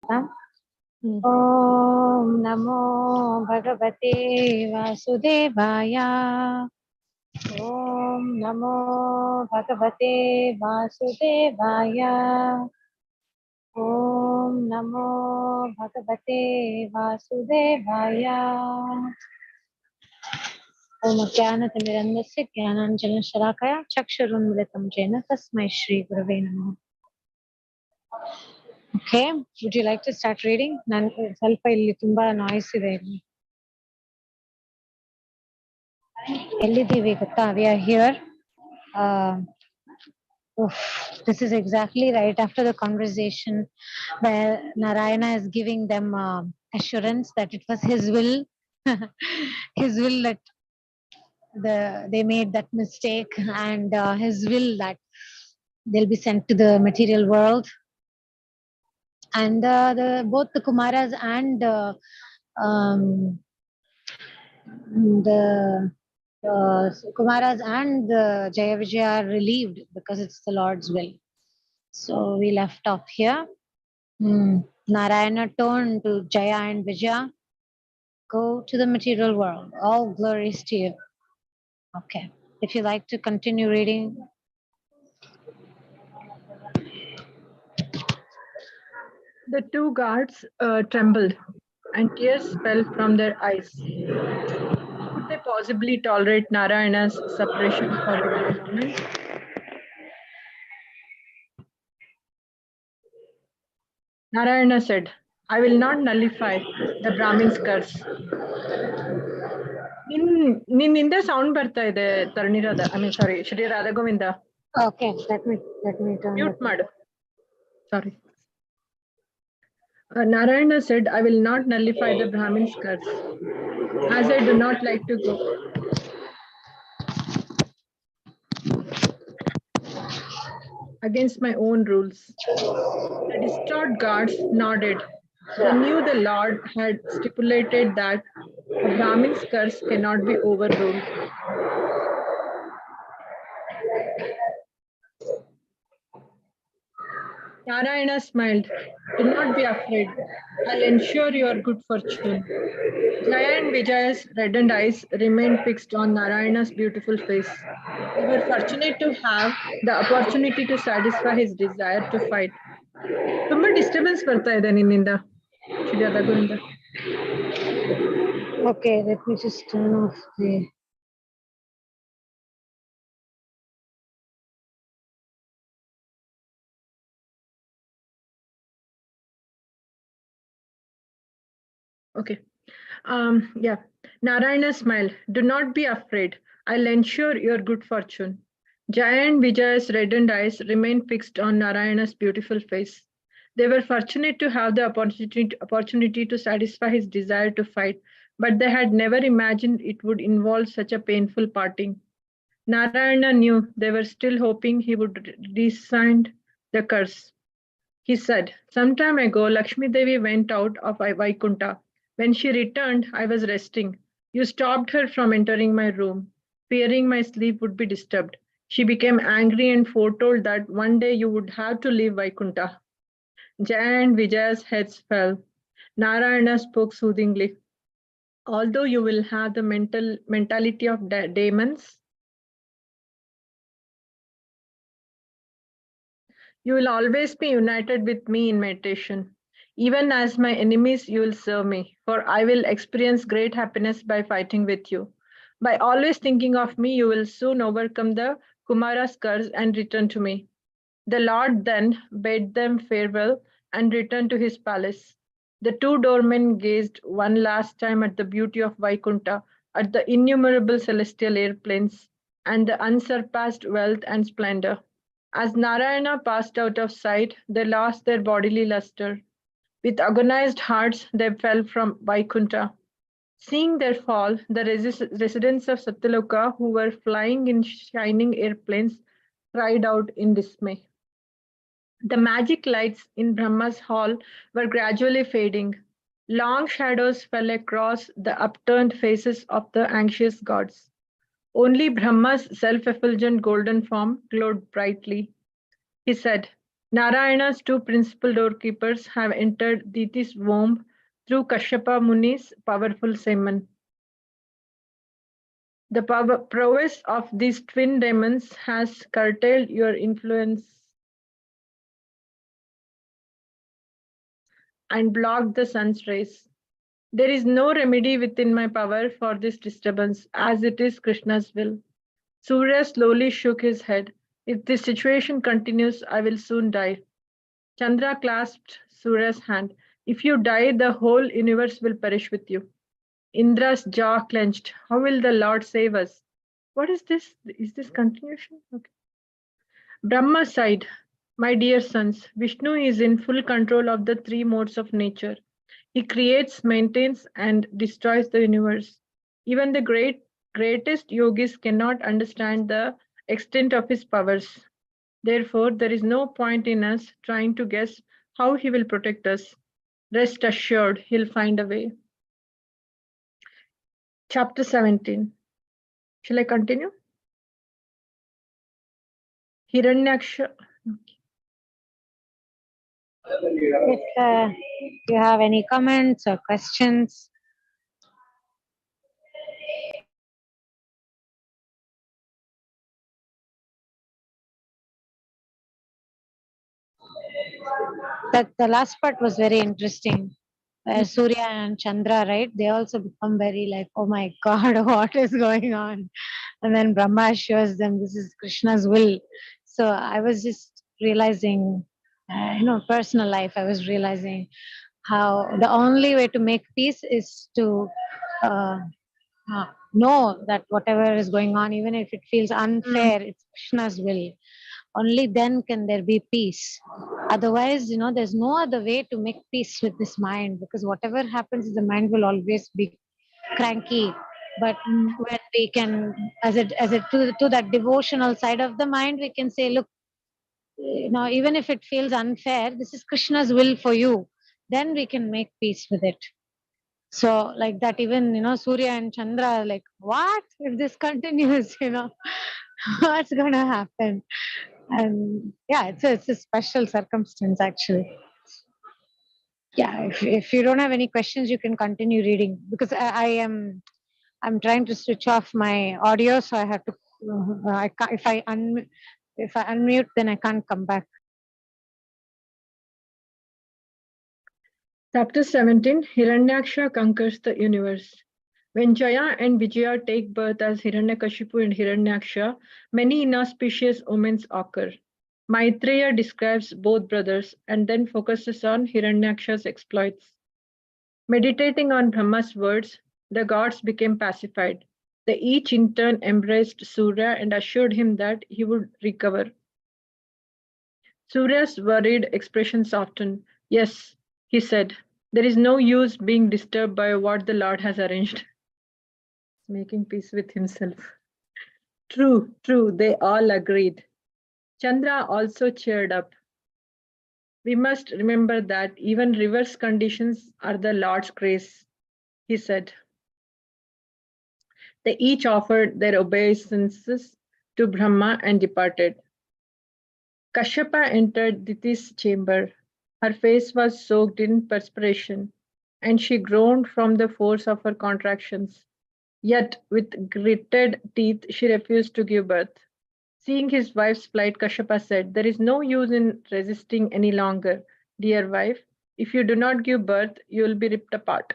Om Namo Bhagavate Vasudevaya. Om Namo Bhagavate Vasudevaya. Om Namo Bhagavate Vasudevaya. Om Jnanatirandasya Jnananjana Shalakaya Chakshurunmilitam Jena Tasmai Shri Gurave Namaha. Okay, would you like to start reading? ನಾನು ಸ್ವಲ್ಪ ಇಲ್ಲಿ ತುಂಬಾ noise ಇದೆ ಇಲ್ಲಿ. ಎಲ್ಲಿದ್ದೀವಿ ಗೊತ್ತಾ? We are here. This is exactly right after the conversation where Narayana is giving them assurance that it was his will, his will that they made that mistake, and his will that they'll be sent to the material world. And both the Kumaras and the Kumaras and Jaya Vijaya are relieved because it's the Lord's will. So we left off here. Narayana turned to Jaya and Vijaya. Go to the material world. All glories to you. Okay. If you like to continue reading. The two guards trembled, and tears fell from their eyes. Could they possibly tolerate Narayana's suppression for even a moment? Narayana said, I will not nullify the Brahmin's curse. ನಿನ್ನಿಂದ sound ಬರ್ತಾ ಇದೆ ತರಣಿರಾಧ sorry Shri Radha Govinda. Okay, let me mute ಮಾಡು. Sorry. Narayana said, I will not nullify the Brahmin's curse, as I do not like to go. Against my own rules. The distraught guards nodded. They knew the Lord had stipulated that a Brahmin's curse cannot be overruled. Narayana smiled. Do not be afraid. I'll ensure your good fortune. Jaya and Vijaya's reddened eyes remained fixed on Narayana's beautiful face. They were fortunate to have the opportunity to satisfy his desire to fight. ತುಂಬಾ disturbance ಬರ್ತಾ ಇದೆ ನಿನ್ನಿಂದ ಶ್ರೀರಾಧಾ Govinda. Okay, let me just turn off the. Okay. Yeah. Narayana smiled. Do not be afraid. I'll ensure your good fortune. Jaya and Vijaya's reddened eyes remained fixed on Narayana's beautiful face. They were fortunate to have the opportunity to satisfy his desire to fight, but they had never imagined it would involve such a painful parting. Narayana knew they were still hoping he would rescind the curse. He said, some time ago, Lakshmi Devi went out of Vaikunta. When she returned, I was resting. You stopped her from entering my room, fearing my sleep would be disturbed. She became angry and foretold that one day you would have to leave Vaikunta. Jaya and Vijaya's heads fell. Narayana spoke soothingly. Although you will have the mentality of demons, you will always be united with me in meditation. Even as my enemies, you will serve me, for I will experience great happiness by fighting with you. By always thinking of me, you will soon overcome the Kumaras curse and return to me. The Lord then bade them farewell and returned to his palace. The two doormen gazed one last time at the beauty of Vaikunta, at the innumerable celestial airplanes, and the unsurpassed wealth and splendor. As Narayana passed out of sight, they lost their bodily luster. With agonized hearts, they fell from Vaikunta. Seeing their fall, the residents of Satyaloka, who were flying in shining airplanes, cried out in dismay. The magic lights in Brahma's hall were gradually fading. Long shadows fell across the upturned faces of the anxious gods. Only Brahma's self-effulgent golden form glowed brightly. He said, Narayana's two principal doorkeepers have entered Diti's womb through Kashyapa Muni's powerful semen. The prowess of these twin demons has curtailed your influence and blocked the sun's rays. There is no remedy within my power for this disturbance, as it is Krishna's will. Surya slowly shook his head. If this situation continues, I will soon die. Chandra clasped Surya's hand. If you die, the whole universe will perish with you. Indra's jaw clenched. How will the Lord save us? What is this? Is this continuation? Okay. Brahma sighed. My dear sons, Vishnu is in full control of the three modes of nature. He creates, maintains, and destroys the universe. Even the greatest yogis cannot understand the extent of his powers. Therefore, there is no point in us trying to guess how he will protect us. Rest assured, he'll find a way. Chapter 17. Shall I continue? Hiranyaksha. If you have any comments or questions, that the last part was very interesting. Surya and Chandra, right? They also become very like, oh my God, what is going on? And then Brahma assures them this is Krishna's will. So I was just realizing, personal life, I was realizing how the only way to make peace is to uh, know that whatever is going on, even if it feels Mm, unfair, it's Krishna's will. Only then can there be peace. Otherwise, there's no other way to make peace with this mind, because whatever happens, the mind will always be cranky. But mm, when we can, as it to that devotional side of the mind, we can say, look, even if it feels unfair, this is Krishna's will for you. Then we can make peace with it. So like that, even Surya and Chandra are like, what if this continues? What's gonna happen? And yeah, it's a special circumstance actually. Yeah, if you don't have any questions, you can continue reading, because I'm trying to switch off my audio, so I have to. I can't, if I unmute, then I can't come back. Chapter 17. Hiranyaksha conquers the universe. When Jaya and Vijaya take birth as Hiranyakashipu and Hiranyaksha, many inauspicious omens occur. Maitreya describes both brothers and then focuses on Hiranyaksha's exploits. Meditating on Brahma's words, the gods became pacified. They each in turn embraced Surya and assured him that he would recover. Surya's worried expression softened. Yes, he said, there is no use being disturbed by what the Lord has arranged. Making peace with himself. True, true, they all agreed. Chandra also cheered up. We must remember that even reverse conditions are the Lord's grace, he said. They each offered their obeisances to Brahma and departed. Kashyapa entered Diti's chamber. Her face was soaked in perspiration, and she groaned from the force of her contractions. Yet, with gritted teeth, she refused to give birth. Seeing his wife's plight, Kashyapa said, there is no use in resisting any longer, dear wife. If you do not give birth, you will be ripped apart.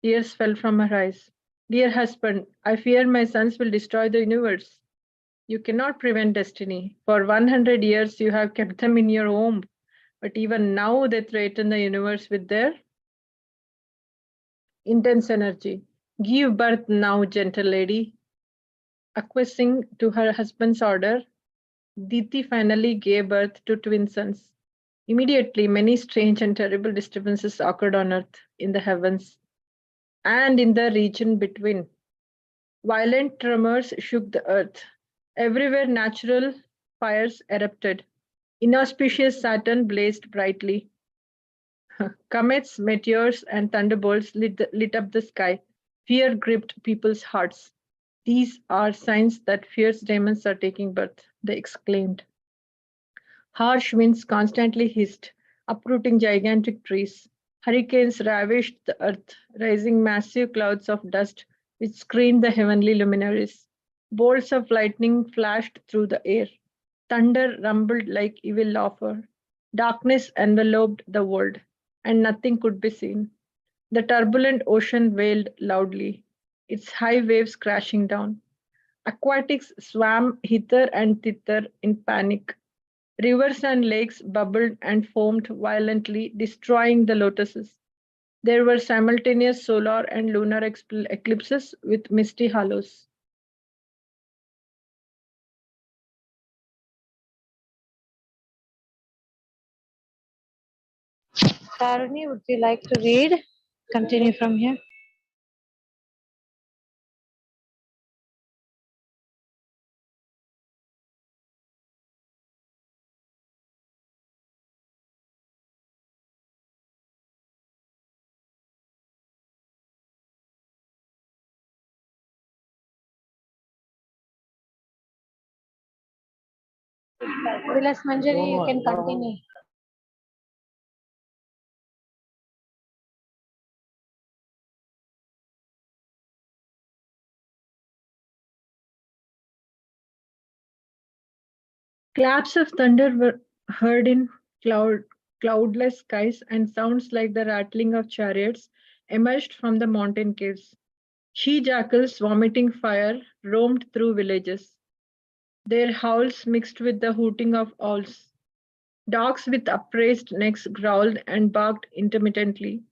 Tears fell from her eyes. Dear husband, I fear my sons will destroy the universe. You cannot prevent destiny. For 100 years, you have kept them in your womb, but even now they threaten the universe with their intense energy. Give birth now, gentle lady. Acquiescing to her husband's order, Diti finally gave birth to twin sons. Immediately, many strange and terrible disturbances occurred on earth, in the heavens, and in the region between. Violent tremors shook the earth. Everywhere, natural fires erupted. Inauspicious Saturn blazed brightly. Comets, meteors, and thunderbolts lit up the sky. Fear gripped people's hearts. These are signs that fierce demons are taking birth, they exclaimed. Harsh winds constantly hissed, uprooting gigantic trees. Hurricanes ravaged the earth, raising massive clouds of dust which screened the heavenly luminaries. Bolts of lightning flashed through the air. Thunder rumbled like evil laughter. Darkness enveloped the world, and nothing could be seen. The turbulent ocean wailed loudly, its high waves crashing down. Aquatics swam hither and thither in panic. Rivers and lakes bubbled and foamed violently, destroying the lotuses. There were simultaneous solar and lunar eclipses with misty halos. Taruni, would you like to read? Continue from here. Vilas Manjari, you can continue. Claps of thunder were heard in cloudless skies, and sounds like the rattling of chariots emerged from the mountain caves. She jackals vomiting fire roamed through villages, their howls mixed with the hooting of owls. Dogs with upraised necks growled and barked intermittently.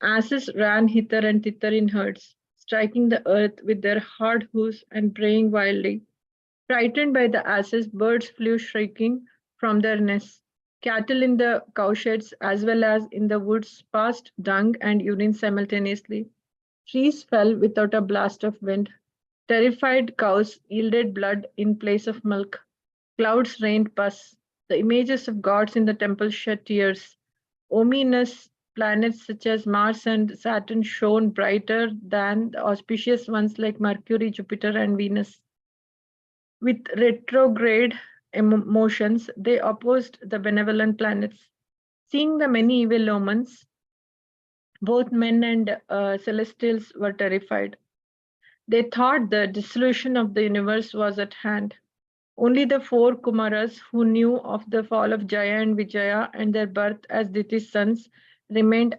Asses ran hither and thither in herds, striking the earth with their hard hoofs and braying wildly. Frightened by the asses, birds flew shrieking from their nests. Cattle in the cowsheds as well as in the woods passed dung and urine simultaneously. Trees fell without a blast of wind. Terrified cows yielded blood in place of milk. Clouds rained pus. The images of gods in the temple shed tears. Ominous planets such as Mars and Saturn shone brighter than the auspicious ones like Mercury, Jupiter, and Venus. With retrograde motions, they opposed the benevolent planets. Seeing the many evil omens, both men and celestials were terrified. They thought the dissolution of the universe was at hand. Only the four Kumaras who knew of the fall of Jaya and Vijaya and their birth as Diti's sons remained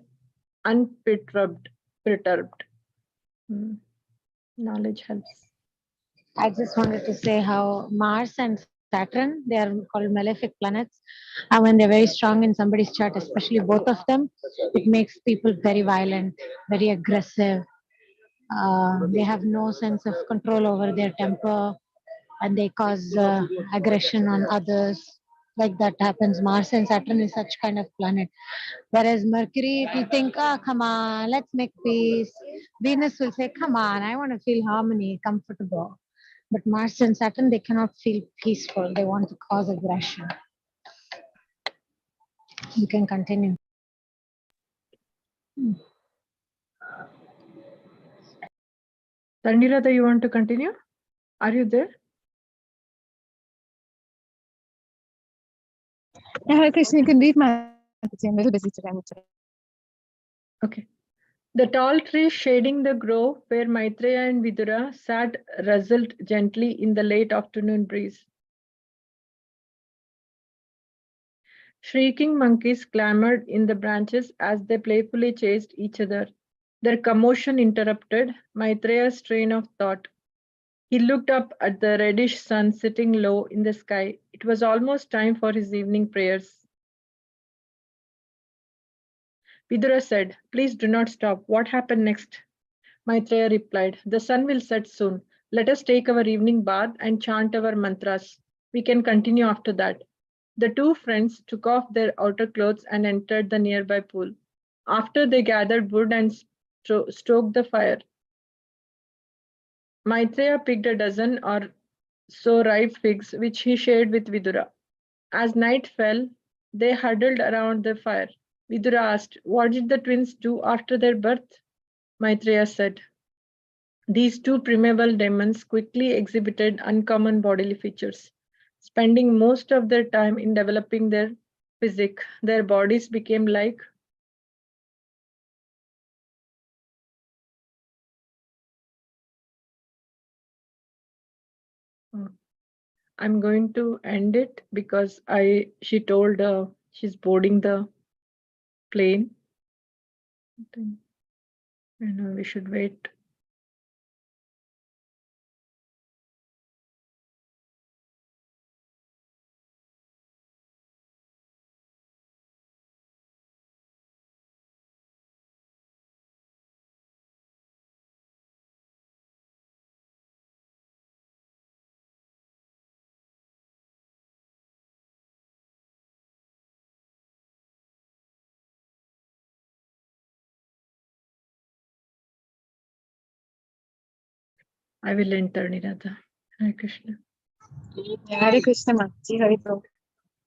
unperturbed. Perturbed. Hmm. Knowledge helps. I just wanted to say how Mars and Saturn, they are called malefic planets. And when they're very strong in somebody's chart, especially both of them, it makes people very violent, very aggressive. They have no sense of control over their temper and they cause aggression on others. Like that happens. Mars and Saturn is such kind of planet. Whereas Mercury, it will think, oh, come on, let's make peace. Venus will say, come on, I want to feel harmony, comfortable. But Mars and Saturn, they cannot feel peaceful. They want to cause aggression. You can continue. Tandirada, you want to continue? Are you there? Yeah, Hare Krishna, you can read my I'm a little busy today. Okay. The tall trees shading the grove where Maitreya and Vidura sat rustled gently in the late afternoon breeze. Shrieking monkeys clamored in the branches as they playfully chased each other. Their commotion interrupted Maitreya's train of thought. He looked up at the reddish sun sitting low in the sky. It was almost time for his evening prayers. Vidura said, "Please do not stop. What happened next?" Maitreya replied, "The sun will set soon. Let us take our evening bath and chant our mantras. We can continue after that." The two friends took off their outer clothes and entered the nearby pool. After they gathered wood and stoked the fire, Maitreya picked a dozen or so ripe figs, which he shared with Vidura. As night fell, they huddled around the fire. Vidura asked, "What did the twins do after their birth?" Maitreya said, "These two primeval demons quickly exhibited uncommon bodily features. spending most of their time in developing their physique. Their bodies became like I'm going to end it because she told she's boarding the plane. I think, we should wait. I will enter, Nirada. Hare Krishna. Hare Krishna Mataji, Hare Prabhu.